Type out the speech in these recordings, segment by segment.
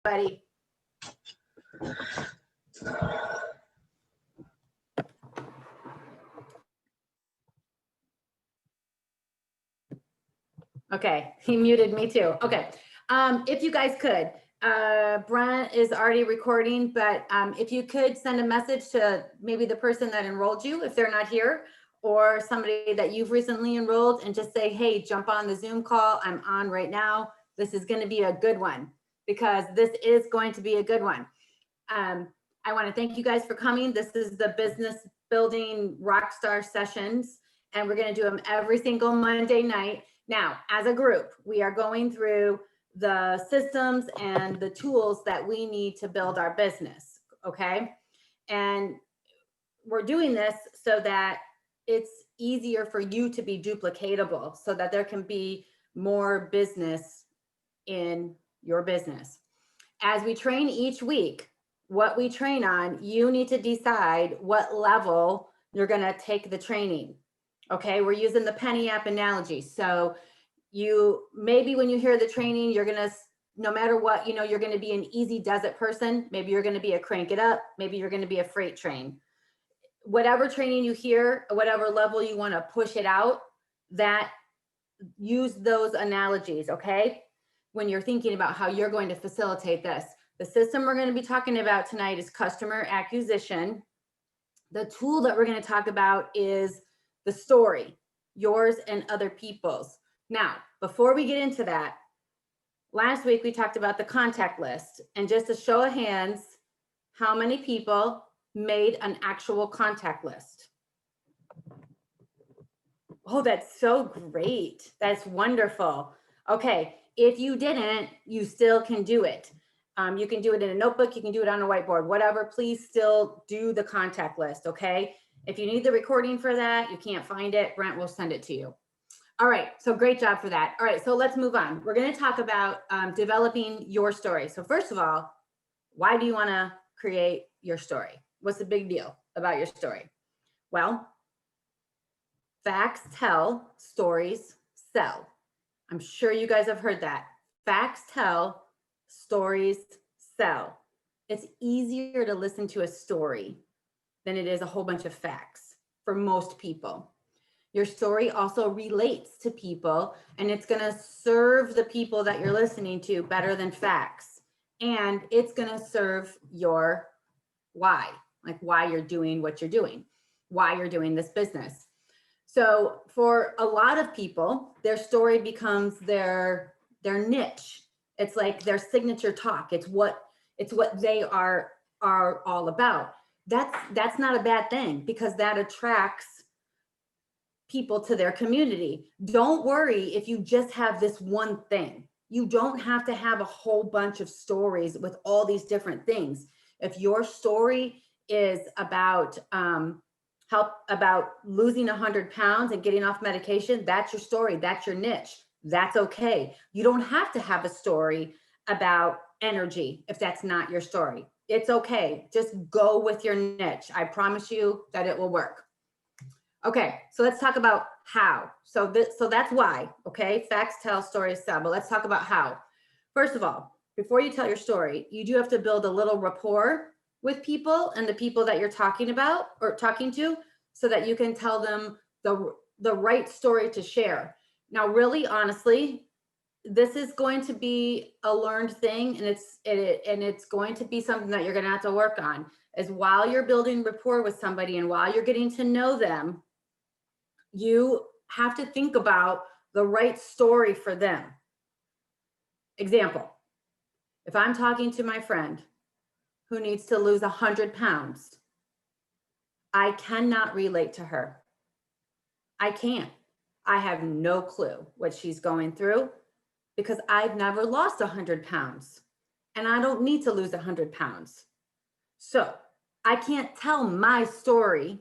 Buddy. Okay, he muted me too. Okay, if you guys could, Brent is already recording, but if you could send a message to maybe the person that enrolled you, if they're not here, or somebody that you've recently enrolled, and just say, hey, jump on the Zoom call. I'm on right now. This is going to be a good one, because this is going to be a good one. I want to thank you guys for coming. This is the Business Building Rockstar Sessions, and we're going to do them every single Monday night. Now, as a group, we are going through the systems and the tools that we need to build our business, okay? And we're doing this so that it's easier for you to be duplicatable, so that there can be more business in your business. As we train each week, what we train on, you need to decide what level you're going to take the training. Okay, we're using the penny app analogy. So you maybe when you hear the training, you're going to, no matter what, you know, you're going to be an easy does it person. Maybe you're going to be a crank it up. Maybe you're going to be a freight train. Whatever training you hear, whatever level you want to push it out, that use those analogies. Okay, when you're thinking about how you're going to facilitate this. The system we're going to be talking about tonight is customer acquisition. The tool that we're going to talk about is the story, yours and other people's. Now, before we get into that, last week we talked about the contact list, and just a show of hands, how many people made an actual contact list? Oh, that's so great. That's wonderful. Okay, if you didn't, you still can do it. You can do it in a notebook, you can do it on a whiteboard, whatever. Please still do the contact list, okay? If you need the recording for that, you can't find it, Brent will send it to you. All right, so great job for that. All right, so let's move on. We're gonna talk about developing your story. So first of all, why do you wanna create your story? What's the big deal about your story? Well, facts tell, stories sell. I'm sure you guys have heard that. Facts tell, stories sell. It's easier to listen to a story than it is a whole bunch of facts for most people. Your story also relates to people, and it's going to serve the people that you're listening to better than facts. And it's going to serve your why, like why you're doing what you're doing, why you're doing this business. So for a lot of people, their story becomes their niche. It's like their signature talk. It's what they are all about. That's not a bad thing, because that attracts people to their community. Don't worry if you just have this one thing. You don't have to have a whole bunch of stories with all these different things. If your story is about about losing 100 pounds and getting off medication, that's your story, that's your niche. That's okay. You don't have to have a story about energy if that's not your story. It's okay. Just go with your niche. I promise you that it will work. Okay, so let's talk about how. So that's why, okay? Facts tell, stories sell, but let's talk about how. First of all, before you tell your story, you do have to build a little rapport with people and the people that you're talking about or talking to, so that you can tell them the right story to share. Now, really, honestly, this is going to be a learned thing, and it's going to be something that you're going to have to work on. Is while you're building rapport with somebody and while you're getting to know them, you have to think about the right story for them. Example, if I'm talking to my friend who needs to lose 100 pounds, I cannot relate to her. I can't. I have no clue what she's going through, because I've never lost 100 pounds and I don't need to lose 100 pounds. So I can't tell my story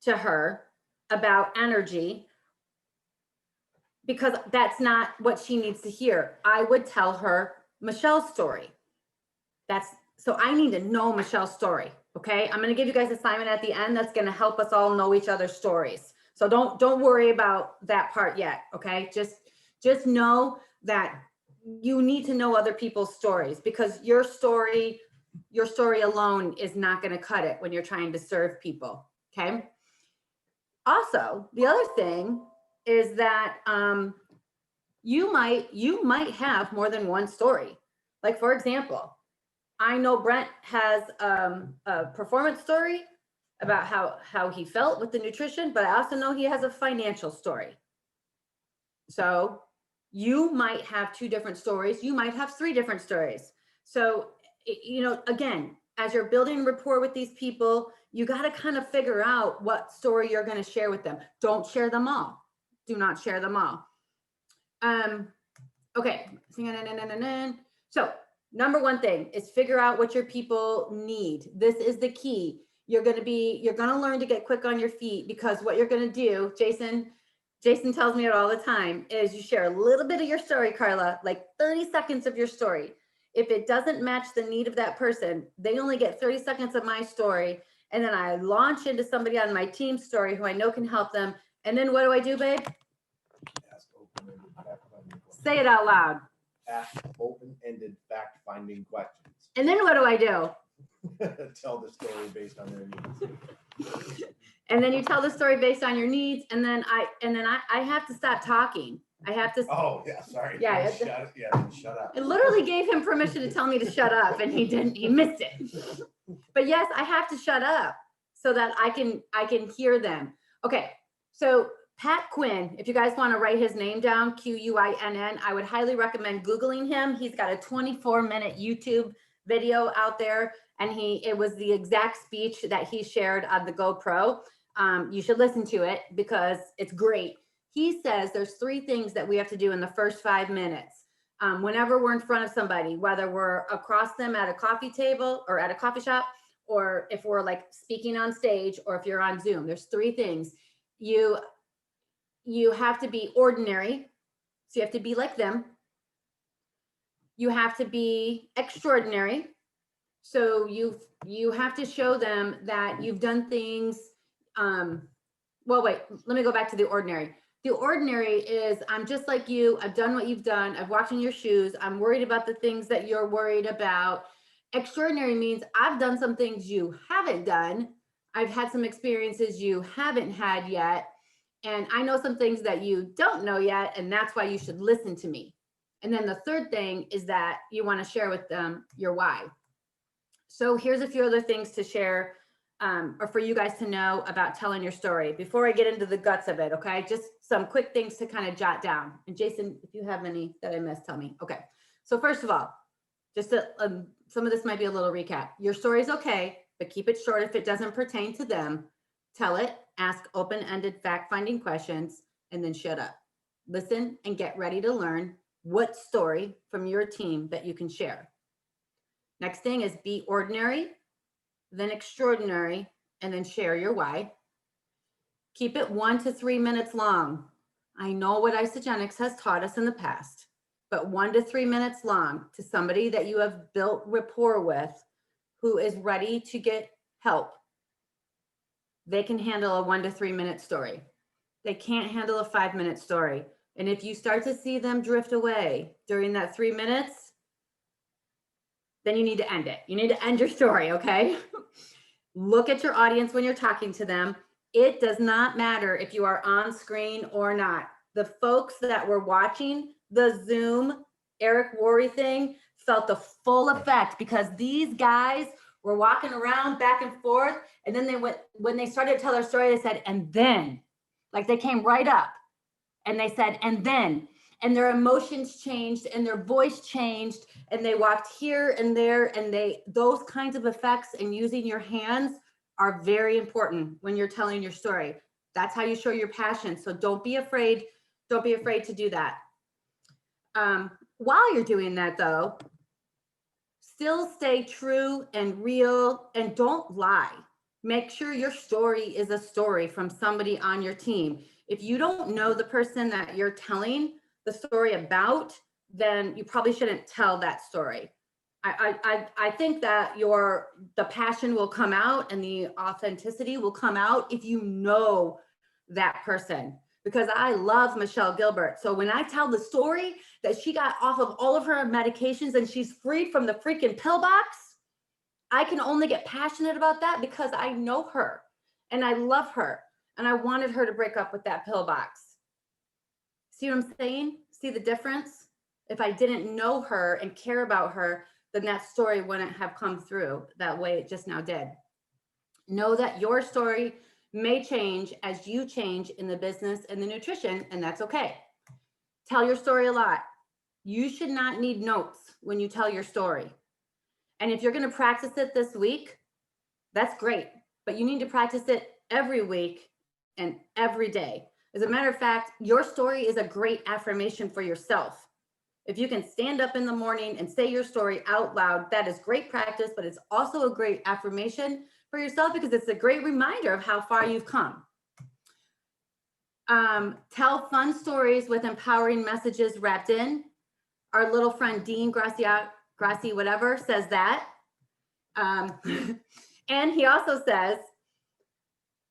to her about energy, because that's not what she needs to hear. I would tell her Michelle's story. So I need to know Michelle's story. Okay, I'm going to give you guys an assignment at the end that's going to help us all know each other's stories. So don't worry about that part yet. Okay, just know that you need to know other people's stories, because your story alone is not going to cut it when you're trying to serve people. Okay. Also, the other thing is that you might have more than one story. Like, for example, I know Brent has a performance story about how he felt with the nutrition, but I also know he has a financial story. So you might have 2 different stories. You might have 3 different stories. So, again, as you're building rapport with these people, you got to kind of figure out what story you're going to share with them. Don't share them all. Do not share them all. Okay. So number 1 thing is figure out what your people need. This is the key. You're going to learn to get quick on your feet, because what you're going to do, Jason tells me it all the time, is you share a little bit of your story, Carla, like 30 seconds of your story. If it doesn't match the need of that person, they only get 30 seconds of my story. And then I launch into somebody on my team story who I know can help them. And then what do I do, babe? Ask open-ended fact-finding questions. Say it out loud. Ask open-ended fact-finding questions. And then what do I do? Tell the story based on their needs. And then you tell the story based on your needs, and then I have to stop talking. I have to. Oh yeah, sorry. Yeah, Shut up. I literally gave him permission to tell me to shut up, and he didn't. He missed it. But yes, I have to shut up so that I can hear them. Okay, so Pat Quinn, if you guys want to write his name down, Quinn, I would highly recommend Googling him. He's got a 24-minute YouTube video out there, and it was the exact speech that he shared on the GoPro. You should listen to it because it's great. He says there's 3 things that we have to do in the first 5 minutes. Whenever we're in front of somebody, whether we're across them at a coffee table or at a coffee shop, or if we're like speaking on stage, or if you're on Zoom, there's 3 things. You have to be ordinary. So you have to be like them. You have to be extraordinary. So you have to show them that you've done things. Well, wait, let me go back to the ordinary. The ordinary is, I'm just like you. I've done what you've done. I've walked in your shoes. I'm worried about the things that you're worried about. Extraordinary means I've done some things you haven't done. I've had some experiences you haven't had yet. And I know some things that you don't know yet. And that's why you should listen to me. And then the third thing is that you want to share with them your why. So here's a few other things to share, or for you guys to know about telling your story before I get into the guts of it. Okay. Just some quick things to kind of jot down. And Jason, if you have any that I missed, tell me. Okay. So first of all, just some of this might be a little recap. Your story is okay, but keep it short. If it doesn't pertain to them, tell it, ask open-ended fact-finding questions, and then shut up. Listen and get ready to learn what story from your team that you can share. Next thing is be ordinary, then extraordinary, and then share your why. Keep it 1 to 3 minutes long. I know what Isagenix has taught us in the past, but 1 to 3 minutes long to somebody that you have built rapport with, who is ready to get help. They can handle a 1 to 3 minute story. They can't handle a 5-minute story. And if you start to see them drift away during that 3 minutes, then you need to end it. You need to end your story, okay? Look at your audience when you're talking to them. It does not matter if you are on screen or not. The folks that were watching the Zoom Eric Worre thing felt the full effect, because these guys were walking around back and forth. And then when they started to tell their story, they said, and then, like they came right up and they said, and then, and their emotions changed and their voice changed, and they walked here and there, and those kinds of effects and using your hands are very important when you're telling your story. That's how you show your passion. So don't be afraid. Don't be afraid to do that. While you're doing that though, still stay true and real, and don't lie. Make sure your story is a story from somebody on your team. If you don't know the person that you're telling the story about, then you probably shouldn't tell that story. I think that the passion will come out and the authenticity will come out if you know that person. Because I love Michelle Gilbert. So when I tell the story, that she got off of all of her medications and she's free from the freaking pill box. I can only get passionate about that because I know her and I love her and I wanted her to break up with that pill box. See what I'm saying? See the difference? If I didn't know her and care about her, then that story wouldn't have come through that way it just now did. Know that your story may change as you change in the business and the nutrition, and that's okay. Tell your story a lot. You should not need notes when you tell your story. And if you're going to practice it this week, that's great, but you need to practice it every week and every day. As a matter of fact, your story is a great affirmation for yourself. If you can stand up in the morning and say your story out loud, that is great practice, but it's also a great affirmation for yourself because it's a great reminder of how far you've come. Tell fun stories with empowering messages wrapped in. Our little friend Dean Grassi, whatever, says that. And he also says,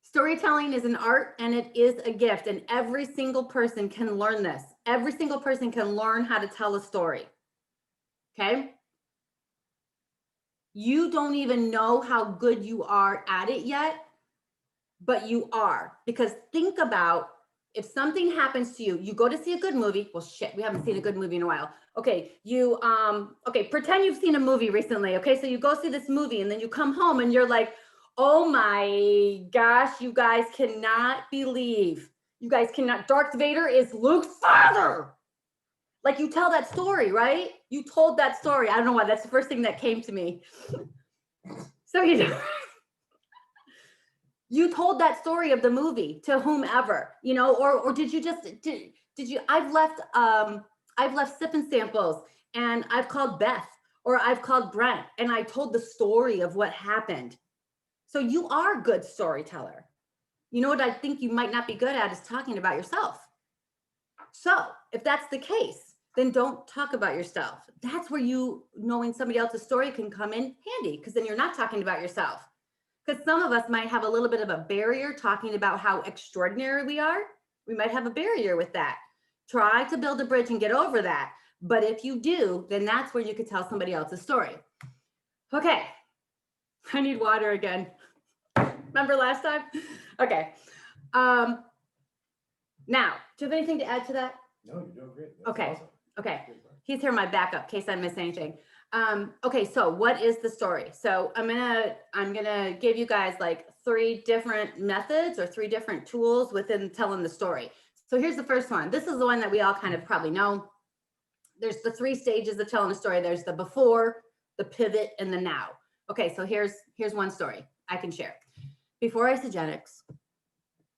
storytelling is an art and it is a gift, and every single person can learn this. Every single person can learn how to tell a story. Okay? You don't even know how good you are at it yet, but you are. Because think about if something happens to you, you go to see a good movie. Well, shit, we haven't seen a good movie in a while. Okay, pretend you've seen a movie recently. Okay, so you go see this movie and then you come home and you're like, oh my gosh, you guys cannot believe. You guys cannot. Darth Vader is Luke's father. Like you tell that story, right? You told that story. I don't know why. That's the first thing that came to me. So you told that story of the movie to whomever, or did you just did you? I've left sip and samples, and I've called Beth or I've called Brent, and I told the story of what happened. So you are a good storyteller. You know what I think you might not be good at is talking about yourself. So if that's the case, then don't talk about yourself. That's where you knowing somebody else's story can come in handy, because then you're not talking about yourself. Because some of us might have a little bit of a barrier talking about how extraordinary we are. We might have a barrier with that. Try to build a bridge and get over that. But if you do, then that's where you could tell somebody else's story. Okay, I need water again. Remember last time? Okay. Now, do you have anything to add to that? No, you're doing great. That's Okay. awesome. Okay. He's here my backup in case I miss anything. Okay, so what is the story? So I'm gonna give you guys like 3 different methods or 3 different tools within telling the story. So here's the first one. This is the one that we all kind of probably know. There's the 3 stages of telling a story. There's the before, the pivot, and the now. Okay, so here's one story I can share. Before Isagenix,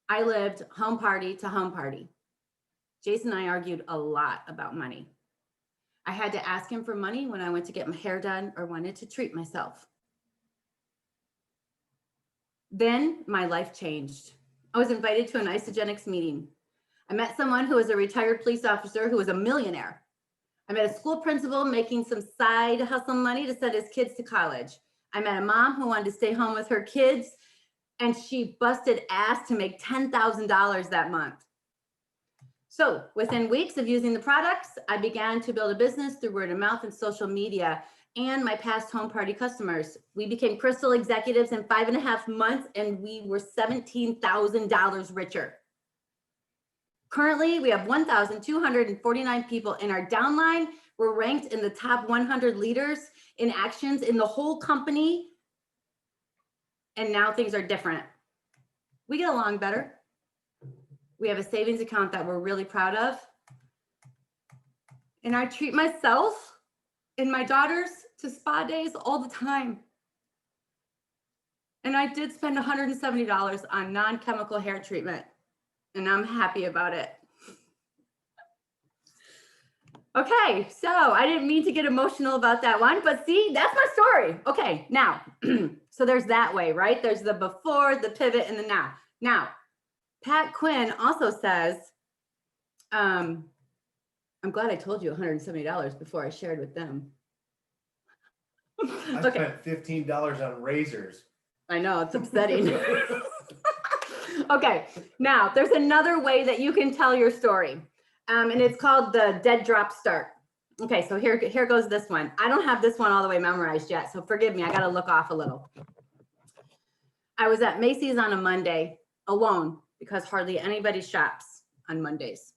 I lived home party to home party. Jason and I argued a lot about money. I had to ask him for money when I went to get my hair done or wanted to treat myself. Then my life changed. I was invited to an Isagenix meeting. I met someone who was a retired police officer who was a millionaire. I met a school principal making some side hustle money to send his kids to college. I met a mom who wanted to stay home with her kids, and she busted ass to make $10,000 that month. So within weeks of using the products, I began to build a business through word of mouth and social media and my past home party customers. We became Crystal executives in 5.5 months, and we were $17,000 richer. Currently, we have 1,249 people in our downline. We're ranked in the top 100 leaders in actions in the whole company. And now things are different. We get along better. We have a savings account that we're really proud of. And I treat myself and my daughters to spa days all the time. And I did spend $170 on non-chemical hair treatment, and I'm happy about it. Okay, so I didn't mean to get emotional about that one, but see, that's my story. Okay, now, so there's that way, right? There's the before, the pivot, and the now. Now, Pat Quinn also says, I'm glad I told you $170 before I shared with them. I spent $15 on razors. I know, it's upsetting. Okay, now there's another way that you can tell your story. And it's called the Dead Drop Start. Okay, so here goes this one. I don't have this one all the way memorized yet, so forgive me, I gotta look off a little. I was at Macy's on a Monday alone because hardly anybody shops on Mondays.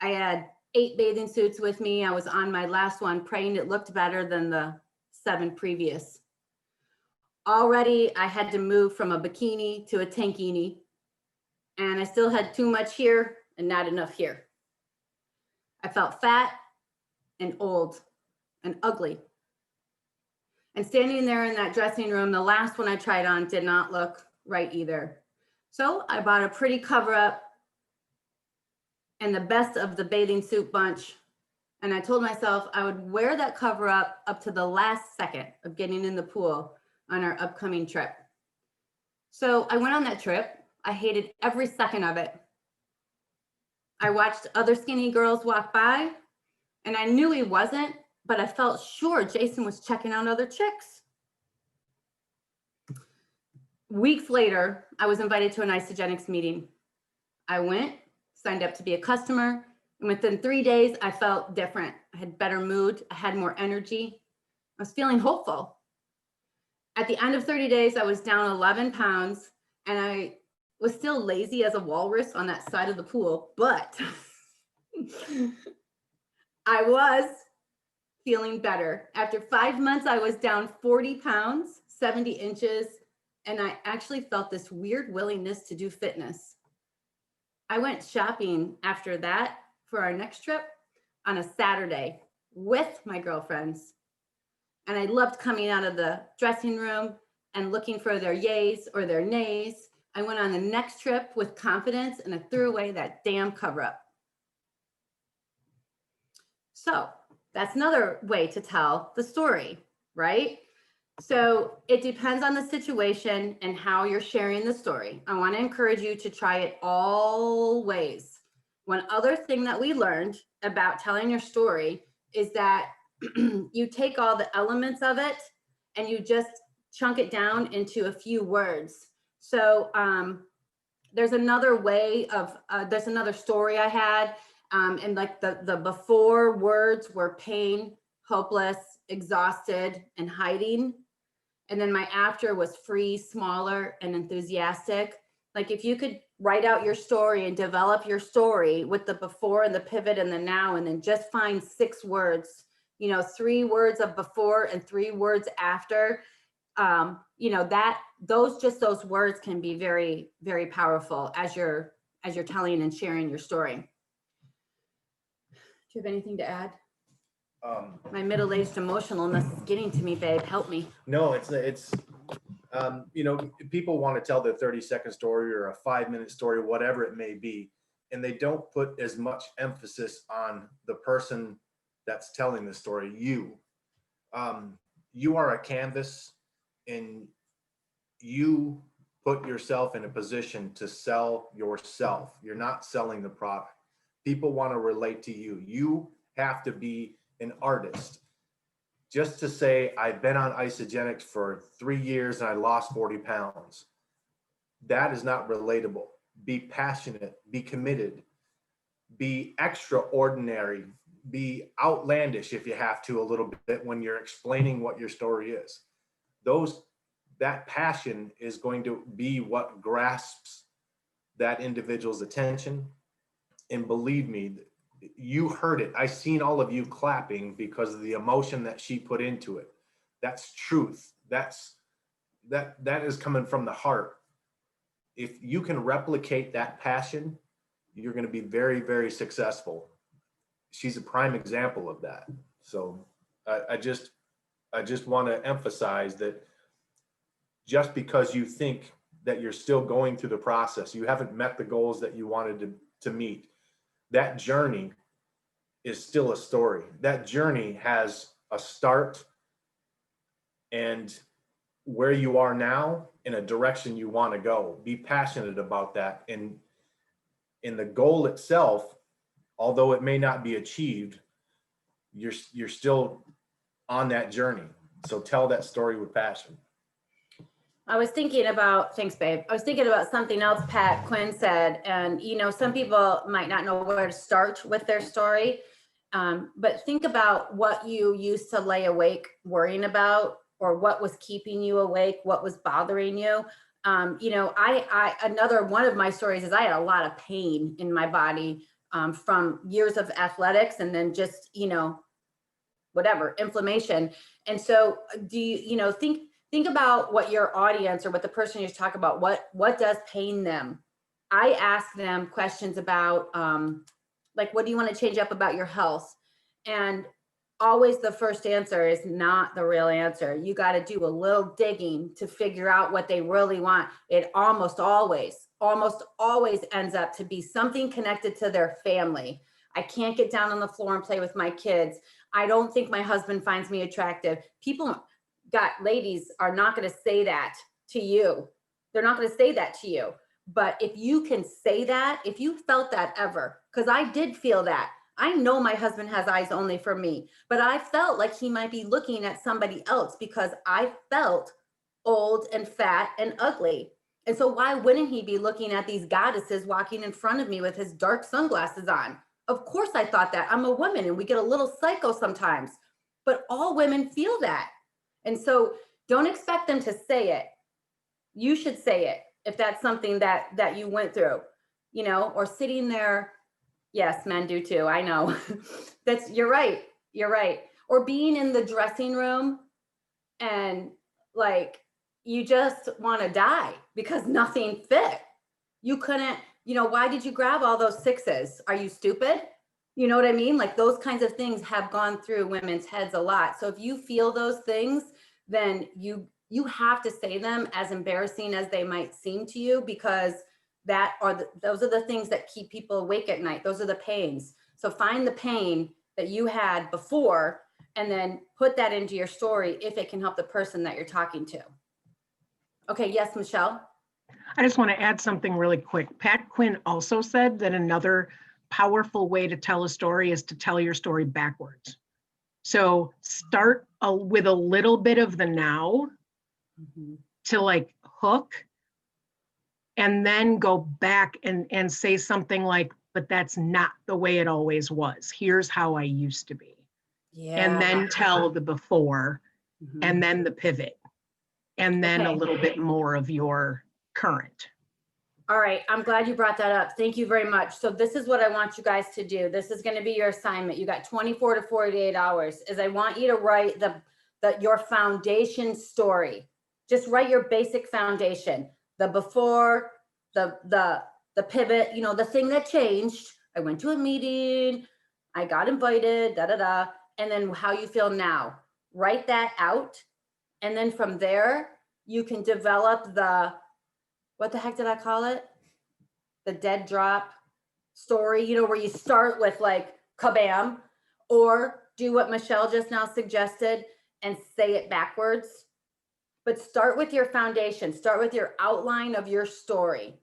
I had 8 bathing suits with me. I was on my last one praying it looked better than the 7 previous. Already I had to move from a bikini to a tankini, and I still had too much here and not enough here. I felt fat and old and ugly. And standing there in that dressing room, the last one I tried on did not look right either. So I bought a pretty cover up and the best of the bathing suit bunch. And I told myself I would wear that cover up to the last second of getting in the pool on our upcoming trip. So I went on that trip. I hated every second of it. I watched other skinny girls walk by, and I knew he wasn't, but I felt sure Jason was checking out other chicks. Weeks later, I was invited to an Isagenix meeting. I went, signed up to be a customer, and within 3 days, I felt different. I had better mood, I had more energy. I was feeling hopeful. At the end of 30 days, I was down 11 pounds, and I was still lazy as a walrus on that side of the pool, but I was feeling better. After 5 months, I was down 40 pounds, 70 inches, and I actually felt this weird willingness to do fitness. I went shopping after that for our next trip on a Saturday with my girlfriends. And I loved coming out of the dressing room and looking for their yays or their nays. I went on the next trip with confidence and I threw away that damn cover up. So that's another way to tell the story, right? So it depends on the situation and how you're sharing the story. I want to encourage you to try it all ways. One other thing that we learned about telling your story is that you take all the elements of it and you just chunk it down into a few words. So there's another way of, there's another story I had, and like the before words were pain, hopeless, exhausted, and hiding. And then my after was free, smaller, and enthusiastic. Like if you could write out your story and develop your story with the before and the pivot and the now, and then just find 6 words, 3 words of before and 3 words after, those words can be very, very powerful as you're telling and sharing your story. Do you have anything to add? My middle-aged emotionalness is getting to me, babe. Help me. No, it's people want to tell their 30-second story or a 5-minute story, whatever it may be, and they don't put as much emphasis on the person that's telling the story. You are a canvas, and you put yourself in a position to sell yourself. You're not selling the product. People want to relate to you. You have to be an artist. Just to say, I've been on Isagenix for 3 years and I lost 40 pounds. That is not relatable. Be passionate, be committed, be extraordinary, be outlandish if you have to a little bit when you're explaining what your story is. That passion is going to be what grasps that individual's attention. And believe me, you heard it. I seen all of you clapping because of the emotion that she put into it. That's truth. That is coming from the heart. If you can replicate that passion, you're going to be very, very successful. She's a prime example of that. So I just want to emphasize that just because you think that you're still going through the process, you haven't met the goals that you wanted to meet, that journey is still a story. That journey has a start and where you are now in a direction you want to go. Be passionate about that. And in the goal itself, although it may not be achieved, you're still on that journey. So tell that story with passion. I was thinking about, thanks, babe. I was thinking about something else Pat Quinn said, and some people might not know where to start with their story. But think about what you used to lay awake worrying about, or what was keeping you awake, what was bothering you. Another one of my stories is I had a lot of pain in my body from years of athletics, and then just, whatever, inflammation. And so do think about what your audience, or what the person you're talking about, what does pain them. I ask them questions about like, what do you want to change up about your health? And always the first answer is not the real answer. You got to do a little digging to figure out what they really want. It almost always ends up to be something connected to their family. I can't get down on the floor and play with my kids. I don't think my husband finds me attractive. Ladies are not going to say that to you. They're not going to say that to you. But if you can say that, if you felt that ever, because I did feel that. I know my husband has eyes only for me, but I felt like he might be looking at somebody else because I felt old and fat and ugly. And so why wouldn't he be looking at these goddesses walking in front of me with his dark sunglasses on? Of course I thought that. I'm a woman and we get a little psycho sometimes, but all women feel that. And so don't expect them to say it. You should say it if that's something that you went through, or sitting there. Yes, men do too. I know. You're right. You're right. Or being in the dressing room and like you just want to die because nothing fit. You couldn't, why did you grab all those sixes? Are you stupid? You know what I mean? Like those kinds of things have gone through women's heads a lot. So if you feel those things, then you have to say them, as embarrassing as they might seem to you, because those are the things that keep people awake at night. Those are the pains. So find the pain that you had before and then put that into your story if it can help the person that you're talking to. Okay, yes, Michelle? I just want to add something really quick. Pat Quinn also said that another powerful way to tell a story is to tell your story backwards. So start with a little bit of the now to like hook, and then go back and say something like, but that's not the way it always was. Here's how I used to be. Yeah. And then tell the before, and then the pivot, and then a little bit more of your current. All right, I'm glad you brought that up. Thank you very much. So this is what I want you guys to do. This is going to be your assignment. You got 24 to 48 hours. Is I want you to write your foundation story. Just write your basic foundation. The before, the pivot, the thing that changed. I went to a meeting, I got invited, and then how you feel now. Write that out. And then from there, you can develop what the heck did I call it? The dead drop story, where you start with like kabam, or do what Michelle just now suggested and say it backwards. But start with your foundation, start with your outline of your story.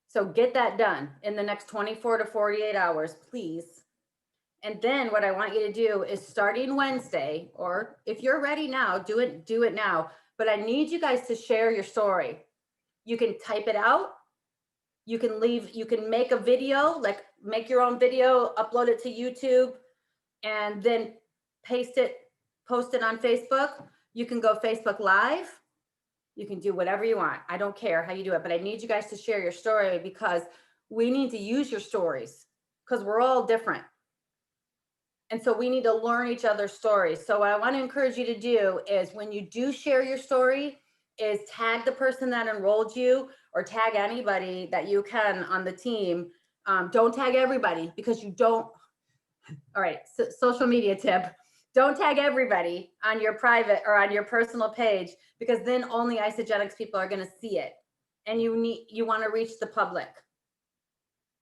So get that done in the next 24 to 48 hours, please. And then what I want you to do is, starting Wednesday, or if you're ready now, do it now. But I need you guys to share your story. You can type it out. You can make a video, like make your own video, upload it to YouTube, and then post it on Facebook. You can go Facebook Live. You can do whatever you want. I don't care how you do it, but I need you guys to share your story, because we need to use your stories, because we're all different. And so we need to learn each other's stories. So what I want to encourage you to do is, when you do share your story, is tag the person that enrolled you, or tag anybody that you can on the team. Don't tag everybody, because you don't. All right, so social media tip. Don't tag everybody on your private or on your personal page, because then only Isagenix people are going to see it. And you want to reach the public.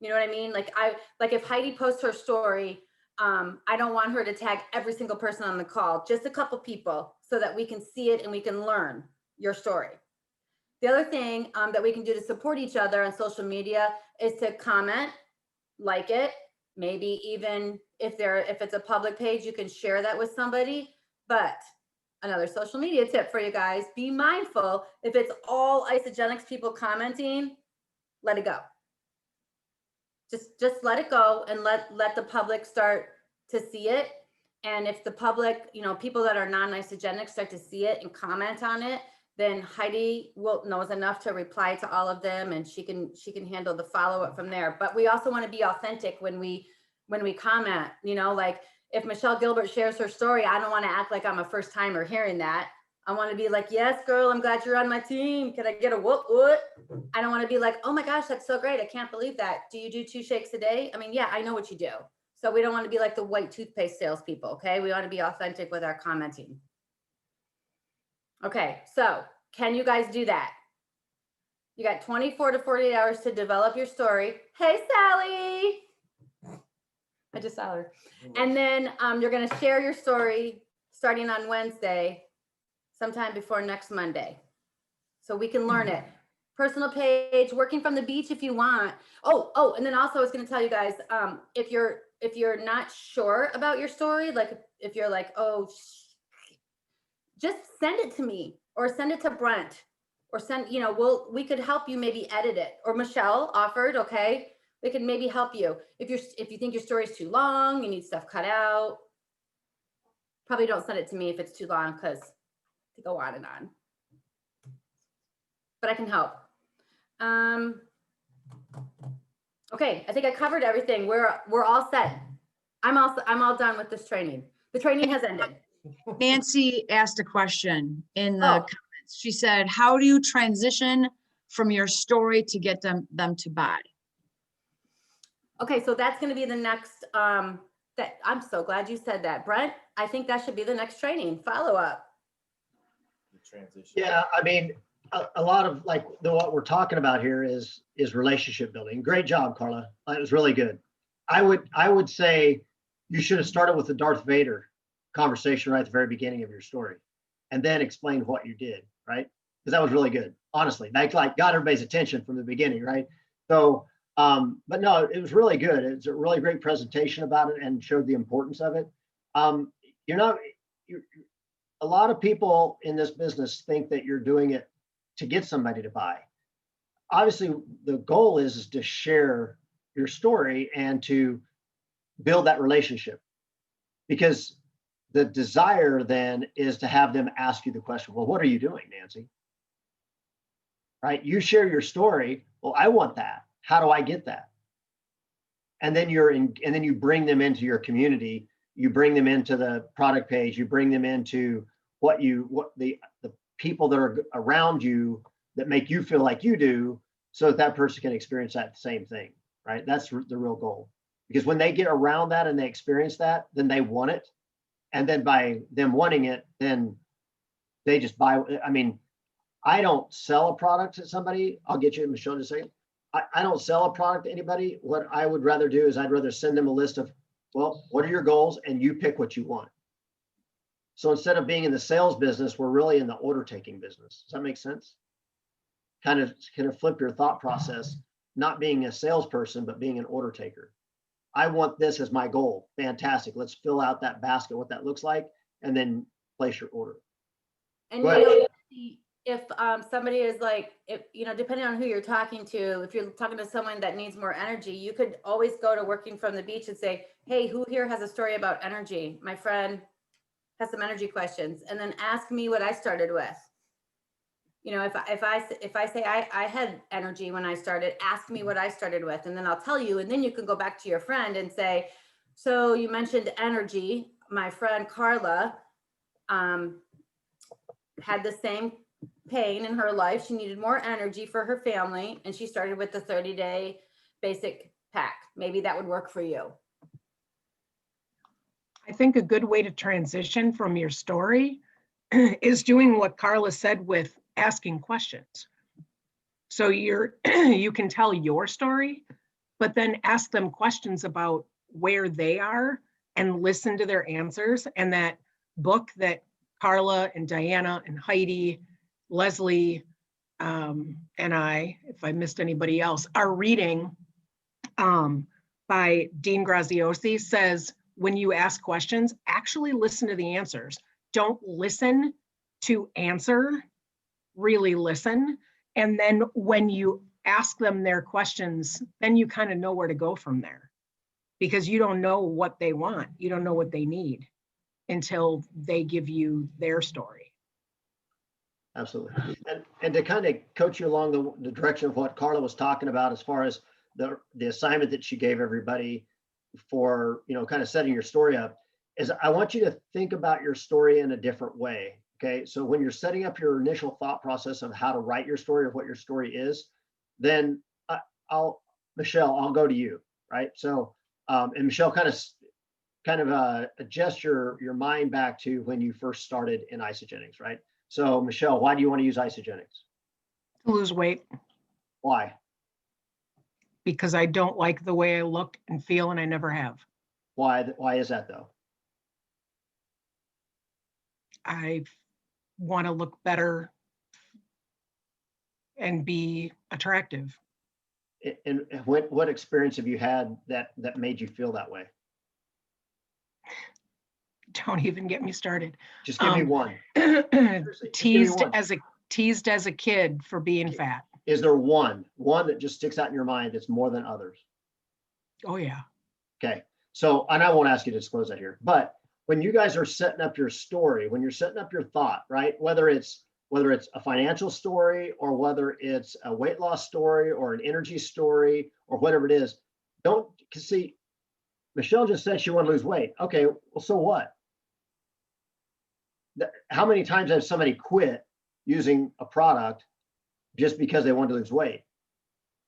You know what I mean? Like if Heidi posts her story, I don't want her to tag every single person on the call, just a couple people, so that we can see it and we can learn your story. The other thing that we can do to support each other on social media is to comment, like it, maybe even if it's a public page, you can share that with somebody. But another social media tip for you guys. Be mindful. If it's all Isagenix people commenting, let it go. Just let it go and let the public start to see it. And if the public, you know, people that are non-Isogenic start to see it and comment on it, then Heidi knows enough to reply to all of them, and she can handle the follow-up from there. But we also want to be authentic when we comment, you know, like if Michelle Gilbert shares her story, I don't want to act like I'm a first timer hearing that. I want to be like, yes, girl, I'm glad you're on my team. Can I get a whoop whoop? I don't want to be like, oh my gosh, that's so great. I can't believe that. Do you do 2 shakes a day? I mean, yeah, I know what you do. So we don't want to be like the white toothpaste salespeople, okay? We want to be authentic with our commenting. Okay, so can you guys do that? You got 24 to 48 hours to develop your story. Hey, Sally. I just saw her. And then you're going to share your story starting on Wednesday, sometime before next Monday. So we can learn it. Personal page, working from the beach if you want. Oh, and then also I was going to tell you guys, if you're not sure about your story, like if you're like, oh, just send it to me or send it to Brent or send, you know, we could help you maybe edit it, or Michelle offered, okay? We can maybe help you. If you think your story is too long, you need stuff cut out, probably don't send it to me if it's too long, because to go on and on. But I can help. Okay, I think I covered everything. We're all set. I'm all done with this training. The training has ended. Nancy asked a question in the Oh. comments. She said, how do you transition from your story to get them to buy? Okay, so that's going to be the next, I'm so glad you said that, Brent. I think that should be the next training, follow up. Transition. Yeah, I mean, a lot of like what we're talking about here is relationship building. Great job, Carla. That was really good. I would say you should have started with the Darth Vader conversation right at the very beginning of your story, and then explain what you did, right? Because that was really good. Honestly, that like got everybody's attention from the beginning, right? So, but no, it was really good. It's a really great presentation about it and showed the importance of it. A lot of people in this business think that you're doing it to get somebody to buy. Obviously, the goal is to share your story and to build that relationship, because the desire then is to have them ask you the question, well, what are you doing, Nancy? Right? You share your story. Well, I want that. How do I get that? And then and then you bring them into your community. You bring them into the product page. You bring them into what the people that are around you that make you feel like you do, so that person can experience that same thing, right? That's the real goal. Because when they get around that and they experience that, then they want it. And then by them wanting it, then they just buy. I mean, I don't sell a product to somebody. I'll get you, Michelle, in a second. I don't sell a product to anybody. What I would rather do is I'd rather send them a list of, well, what are your goals? And you pick what you want. So instead of being in the sales business, we're really in the order taking business. Does that make sense? Kind of flip your thought process, not being a salesperson, but being an order taker. I want this as my goal. Fantastic. Let's fill out that basket, what that looks like, and then place your order. And Go ahead. if somebody is like, if you know, depending on who you're talking to, if you're talking to someone that needs more energy, you could always go to Working from the Beach and say, hey, who here has a story about energy? My friend has some energy questions, and then ask me what I started with. You know, if I say I had energy when I started, ask me what I started with, and then I'll tell you, and then you can go back to your friend and say, so you mentioned energy. My friend Carla had the same pain in her life. She needed more energy for her family, and she started with the 30-day basic pack. Maybe that would work for you. I think a good way to transition from your story is doing what Carla said with asking questions. So you can tell your story, but then ask them questions about where they are and listen to their answers. And that book that Carla and Diana and Heidi, Leslie, and I, if I missed anybody else, are reading by Dean Graziosi, says, when you ask questions, actually listen to the answers. don't listen to answer, really listen. And then when you ask them their questions, then you kind of know where to go from there, because you don't know what they want. You don't know what they need until they give you their story. Absolutely. And to kind of coach you along the direction of what Carla was talking about, as far as the assignment that she gave everybody for, kind of setting your story up, is I want you to think about your story in a different way. Okay. So when you're setting up your initial thought process of how to write your story, of what your story is, then Michelle, I'll go to you. Right. So, and Michelle, kind of adjust your mind back to when you first started in Isagenix, right? So Michelle, why do you want to use Isagenix? To lose weight, Why? because I don't like the way I look and feel, and I never have. Why is that though? I want to look better and be attractive. And what experience have you had that made you feel that way? Don't even get me started. Just give me one. Seriously, just give me teased one. as a kid for being fat. Is there one that just sticks out in your mind that's more than others? Oh yeah. Okay. So, and I won't ask you to disclose that here, but when you guys are setting up your story, when you're setting up your thought, right? Whether it's a financial story, or whether it's a weight loss story, or an energy story, or whatever it is, don't see. Michelle just said she wanted to lose weight. Okay, well, so what? How many times has somebody quit using a product just because they wanted to lose weight?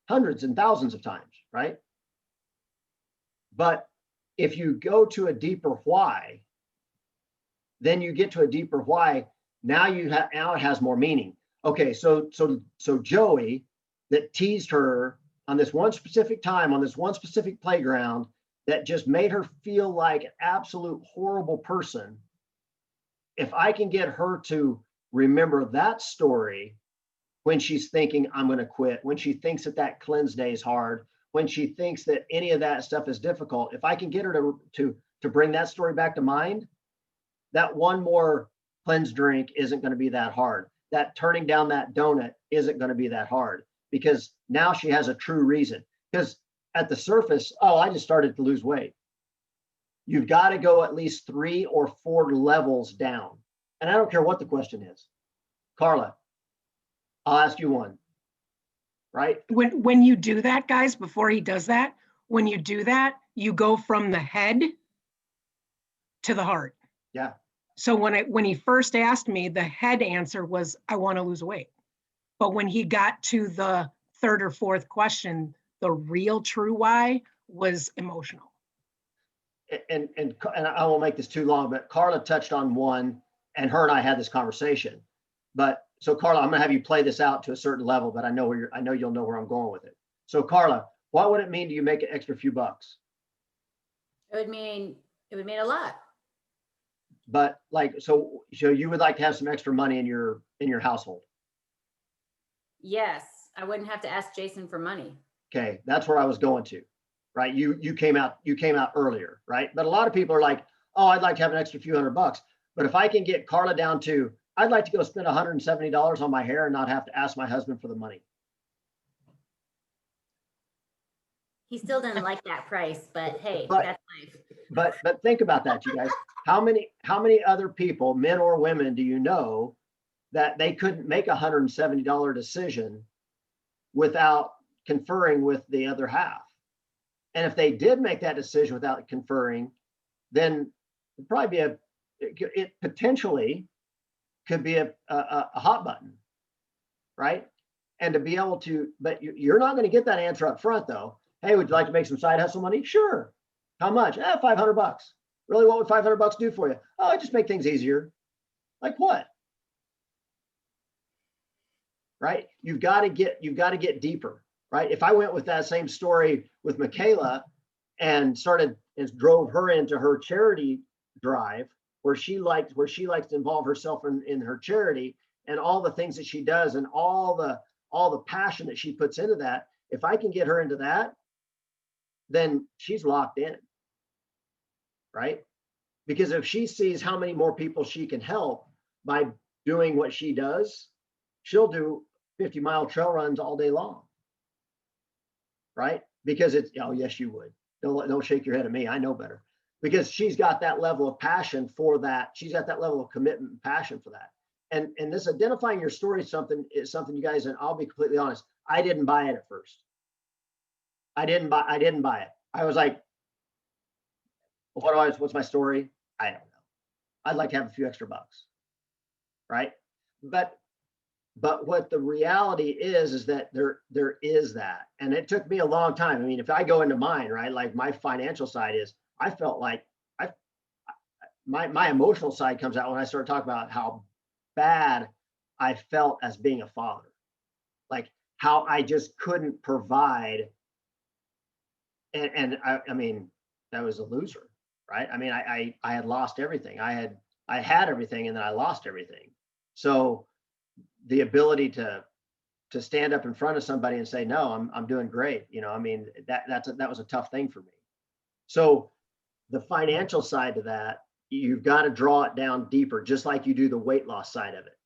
Hundreds and thousands of times, right? But if you go to a deeper why, then you get to a deeper why. Now now it has more meaning. Okay, so Joey, that teased her on this one specific time, on this one specific playground, that just made her feel like an absolute horrible person. If I can get her to remember that story when she's thinking, I'm going to quit, when she thinks that cleanse day is hard, when she thinks that any of that stuff is difficult, if I can get her to bring that story back to mind, that one more cleanse drink isn't going to be that hard. That turning down that donut isn't going to be that hard, because now she has a true reason. Because at the surface, oh, I just started to lose weight. You've got to go at least 3 or 4 levels down. And I don't care what the question is. Carla, I'll ask you one, right? When you do that, guys, before he does that, when you do that, you go from the head to the heart. Yeah. So when he first asked me, the head answer was, I want to lose weight. But when he got to the third or fourth question, the real true why was emotional. And I won't make this too long, but Carla touched on one, and her and I had this conversation. But so Carla, I'm gonna have you play this out to a certain level, but I know you'll know where I'm going with it. So Carla, what would it mean to you make an extra few bucks? It would mean a lot. But like, so you would like to have some extra money in your household. Yes, I wouldn't have to ask Jason for money. Okay, that's where I was going to, right? You came out earlier, right? But a lot of people are like, oh, I'd like to have an extra few $100. But if I can get Carla down to, I'd like to go spend $170 on my hair and not have to ask my husband for the money. He still didn't like that price, but hey, But- that's life. But think about that, you guys. How many other people, men or women, do you know that they couldn't make a $170 decision without conferring with the other half? And if they did make that decision without conferring, then it'd probably be it potentially could be a hot button, right? And to be able to, but you're not going to get that answer up front though. Hey, would you like to make some side hustle money? Sure. How much? $500. Really, what would $500 do for you? Oh, I just make things easier. Like what? Right? You've got to get deeper, right? If I went with that same story with Michaela and drove her into her charity drive, where she likes to involve herself in her charity and all the things that she does and all the passion that she puts into that, if I can get her into that, then she's locked in, right? Because if she sees how many more people she can help by doing what she does, she'll do 50-mile trail runs all day long. Right? Because it's, oh, yes, you would. Don't shake your head at me. I know better. Because she's got that level of passion for that. She's got that level of commitment and passion for that. And this identifying your story is something you guys, and I'll be completely honest, I didn't buy it at first. I didn't buy it. I was like, what's my story? I don't know. I'd like to have a few extra bucks. Right? But what the reality is that there is that. And it took me a long time. I mean, if I go into mine, right, like my financial side is, I felt like my emotional side comes out when I start talking about how bad I felt as being a father. Like how I just couldn't provide. And I mean, that was a loser, right? I mean, I had lost everything. I had everything, and then I lost everything. So the ability to stand up in front of somebody and say, no, I'm doing great. You know, I mean, that was a tough thing for me. So the financial side of that, you've got to draw it down deeper, just like you do the weight loss side of it.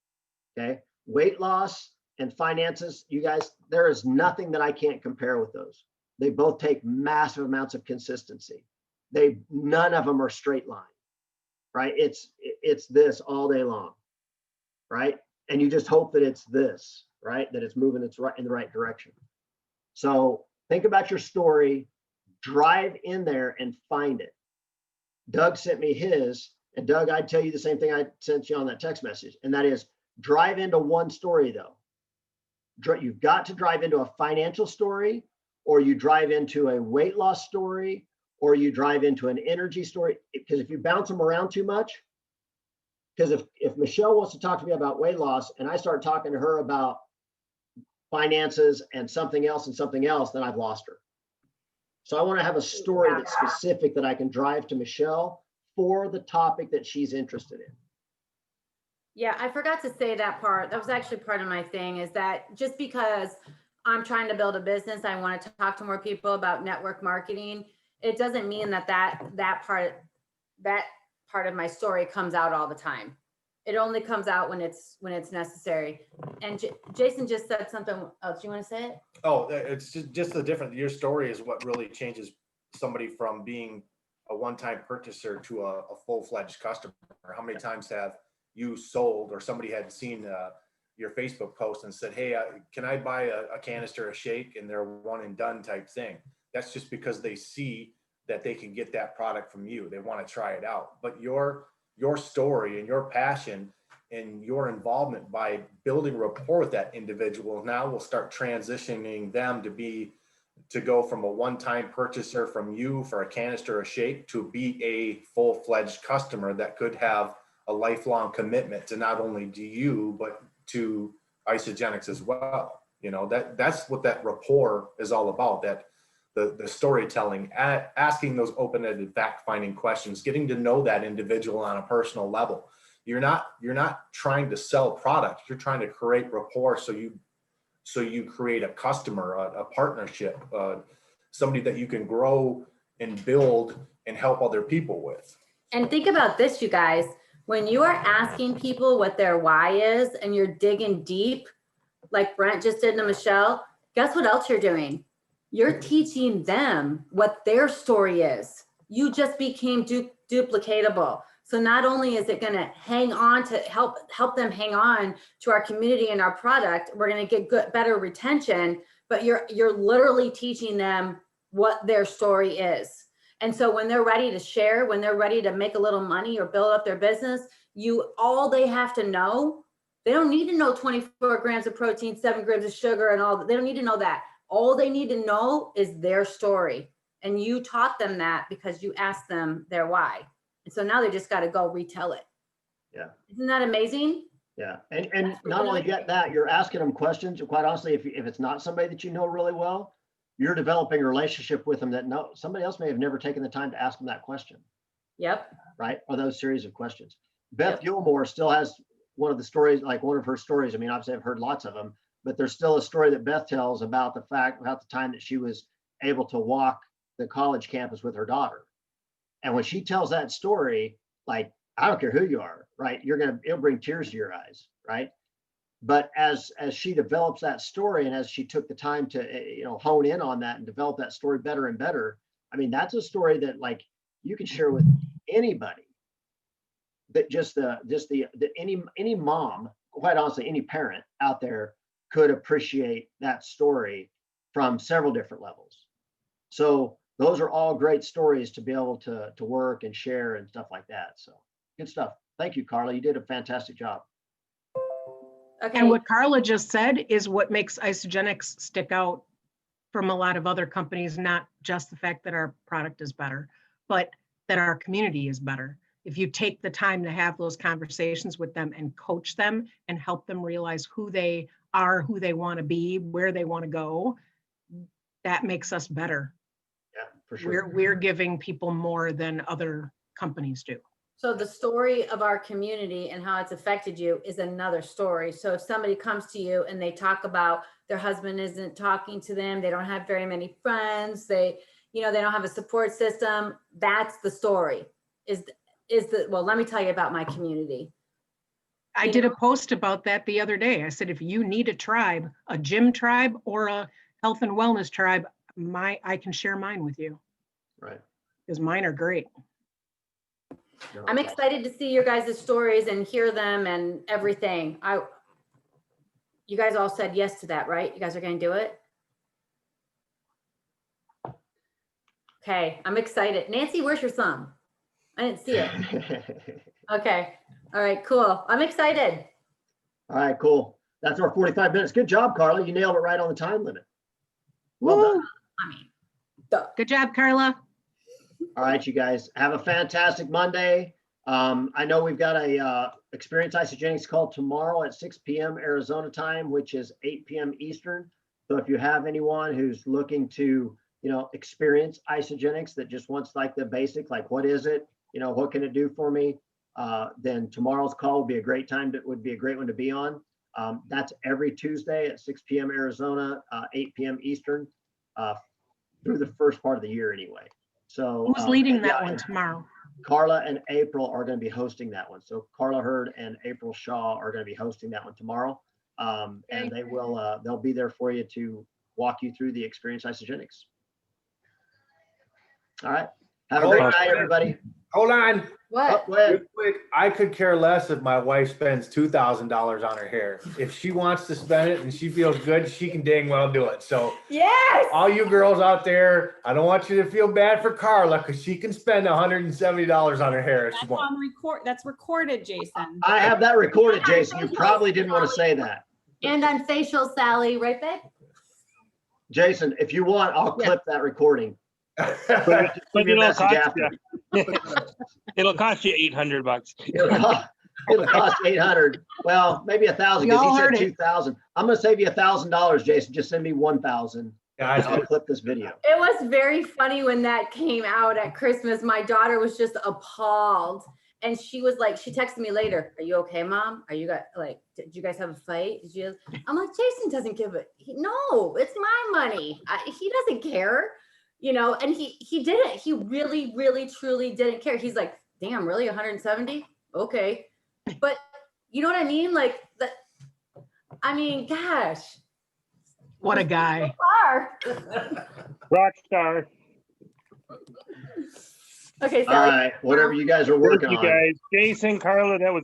Okay. Weight loss and finances, you guys, there is nothing that I can't compare with those. They both take massive amounts of consistency. None of them are straight line, right? It's this all day long, right? And you just hope that it's this, right? That it's moving in the right direction. So think about your story, drive in there and find it. Doug sent me his, and Doug, I'd tell you the same thing I sent you on that text message, and that is drive into one story though. You've got to drive into a financial story, or you drive into a weight loss story, or you drive into an energy story. Because if you bounce them around too much, because if Michelle wants to talk to me about weight loss and I start talking to her about finances and something else, then I've lost her. So I want to have a story that's specific that I can drive to Michelle for the topic that she's interested in. Yeah, I forgot to say that part. That was actually part of my thing, is that just because I'm trying to build a business, I want to talk to more people about network marketing. It doesn't mean that part of my story comes out all the time. It only comes out when it's necessary. And Jason just said something else. You want to say it? Oh, it's just the difference. Your story is what really changes somebody from being a one-time purchaser to a full-fledged customer. How many times have you sold, or somebody had seen your Facebook post and said, hey, can I buy a canister of shake? And they're one and done type thing. That's just because they see that they can get that product from you. They want to try it out. But your story and your passion and your involvement by building rapport with that individual now will start transitioning them to go from a one-time purchaser from you for a canister of shake to be a full-fledged customer that could have a lifelong commitment to not only to you, but to Isagenix as well. You know, that's what that rapport is all about, that the storytelling, asking those open-ended fact-finding questions, getting to know that individual on a personal level. You're not trying to sell product. You're trying to create rapport. So you create a customer, a partnership, somebody that you can grow and build and help other people with. And think about this, you guys. When you are asking people what their why is and you're digging deep, like Brent just did to Michelle, guess what else you're doing? You're teaching them what their story is. You just became duplicatable. So not only is it going to hang on to help them hang on to our community and our product, we're going to get better retention, but you're literally teaching them what their story is. And so when they're ready to share, when they're ready to make a little money or build up their business, all they have to know, they don't need to know 24 grams of protein, 7 grams of sugar and all that. They don't need to know that. All they need to know is their story. And you taught them that because you asked them their why. And so now they just got to go retell it. Yeah. Isn't that amazing? Yeah. And not only get that, you're asking them questions. Quite honestly, if it's not somebody that you know really well, you're developing a relationship with them that somebody else may have never taken the time to ask them that question. Yep. Right. Or those series of questions. Beth Gilmore still has one of the stories, like one of her stories. I mean, obviously I've heard lots of them, but there's still a story that Beth tells about the time that she was able to walk the college campus with her daughter. And when she tells that story, like, I don't care who you are, right? It'll bring tears to your eyes, right? But as she develops that story and as she took the time to, hone in on that and develop that story better and better, I mean, that's a story that like you can share with anybody. That any mom, quite honestly, any parent out there could appreciate that story from several different levels. So those are all great stories to be able to work and share and stuff like that. So good stuff. Thank you, Carla. You did a fantastic job. Okay. And what Carla just said is what makes Isagenix stick out from a lot of other companies, not just the fact that our product is better, but that our community is better. If you take the time to have those conversations with them and coach them and help them realize who they are, who they want to be, where they want to go, that makes us better. Yeah, for sure. We're giving people more than other companies do. So the story of our community and how it's affected you is another story. So if somebody comes to you and they talk about their husband isn't talking to them, they don't have very many friends, they don't have a support system, that's the story. Well, let me tell you about my community. I did a post about that the other day. I said, if you need a tribe, a gym tribe or a health and wellness tribe, I can share mine with you. Right. Because mine are great. No, I'm that's excited to see your guys' stories and hear them and everything. You guys all said yes to that, right? You guys are going to do it? Okay, I'm excited. Nancy, where's your thumb? I didn't see it. awesome. Okay. All right, cool. I'm excited. All right, cool. That's our 45 minutes. Good job, Carla. You nailed it right on the time limit. Well done. I mean, duh. Good job, Carla. All right, you guys have a fantastic Monday. I know we've got a Experience Isagenix call tomorrow at 6 p.m. Arizona time, which is 8 p.m. Eastern. So if you have anyone who's looking to, experience Isagenix that just wants like the basic, like what is it? What can it do for me? Then tomorrow's call would be a great one to be on. That's every Tuesday at 6 p.m. Arizona, 8 p.m. Eastern, through the first part of the year anyway. So Who's leading that yeah, one tomorrow? Carla and April are going to be hosting that one. So Carla Hurd and April Shaw are going to be hosting that one tomorrow. And they'll be there for you to walk you through the Experience Isagenix. All right. Have a great night, everybody. Hold on. What? Go ahead. Real quick, I could care less if my wife spends $2,000 on her hair. If she wants to spend it and she feels good, she can dang well do it. So Yes. all you girls out there, I don't want you to feel bad for Carla because she can spend $170 on her hair if she That's wants. on record. That's recorded, Jason. I have that recorded, Jason. You probably didn't want to say that. And on facial, Sally, right, babe? Jason, if you want, I'll clip that recording. But Give me a it'll message cost after. it'll cost you $800. It'll cost 800. Well, maybe 1,000 because Y'all he heard said it. 2,000. I'm going to save you $1,000, Jason. Just send me 1,000. Guys, I'll clip this video. It was very funny when that came out at Christmas. My daughter was just appalled. And she was like, she texted me later, "Are you okay, Mom? Are you guys like, did you guys have a fight? Did you?" I'm like, Jason doesn't give it. No, it's my money. He doesn't care, and he didn't. He really, really, truly didn't care. He's like, damn, really 170? Okay. But you know what I mean? Like that. I mean, gosh. What a guy. Far. Rock star. Okay, All Sally. right. Whatever you guys are Thank working you on. guys. Jason, Carla, that was